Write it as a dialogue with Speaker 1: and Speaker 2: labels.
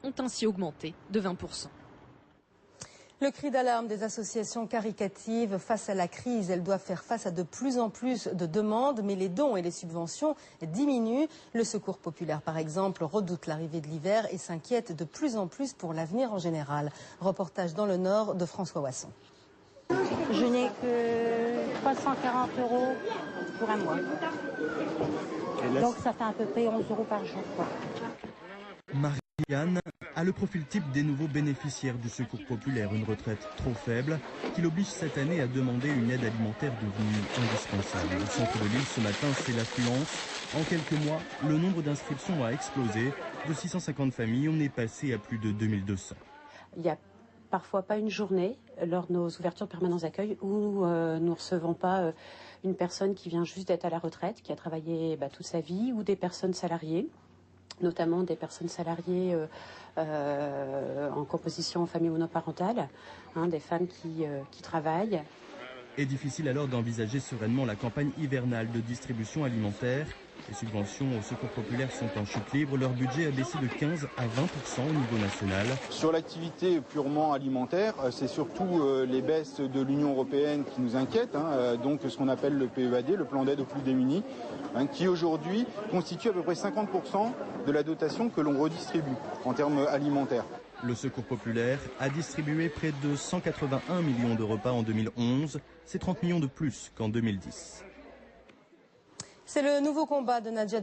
Speaker 1: ont ainsi augmenté de 20%.
Speaker 2: Le cri d'alarme des associations caritatives face à la crise, elles doivent faire face à de plus en plus de demandes, mais les dons et les subventions diminuent. Le Secours populaire, par exemple, redoute l'arrivée de l'hiver et s'inquiète de plus en plus pour l'avenir en général. Reportage dans le Nord de François Wasson.
Speaker 3: Je n'ai que 340 € pour un mois. Donc ça fait à peu près 11 € par jour, quoi.
Speaker 4: Marianne a le profil type des nouveaux bénéficiaires du Secours populaire, une retraite trop faible qui l'oblige cette année à demander une aide alimentaire devenue indispensable. Au centre de l'île ce matin, c'est l'affluence. En quelques mois, le nombre d'inscriptions a explosé. De 650 familles, on est passé à plus de 2200.
Speaker 3: Il n'y a parfois pas une journée lors de nos ouvertures de permanence d'accueil où nous ne recevons pas une personne qui vient juste d'être à la retraite, qui a travaillé toute sa vie, ou des personnes salariées, notamment des personnes salariées en composition en famille monoparentale, des femmes qui travaillent.
Speaker 4: Et difficile alors d'envisager sereinement la campagne hivernale de distribution alimentaire. Les subventions au Secours populaire sont en chute libre. Leur budget a baissé de 15 à 20% au niveau national.
Speaker 5: Sur l'activité purement alimentaire, c'est surtout les baisses de l'Union européenne qui nous inquiètent. Donc ce qu'on appelle le PEAD, le plan d'aide aux plus démunis, qui aujourd'hui constitue à peu près 50% de la dotation que l'on redistribue en termes alimentaires.
Speaker 4: Le Secours populaire a distribué près de 181 millions de repas en 2011. C'est 30 millions de plus qu'en 2010.
Speaker 2: C'est le nouveau combat de Nadia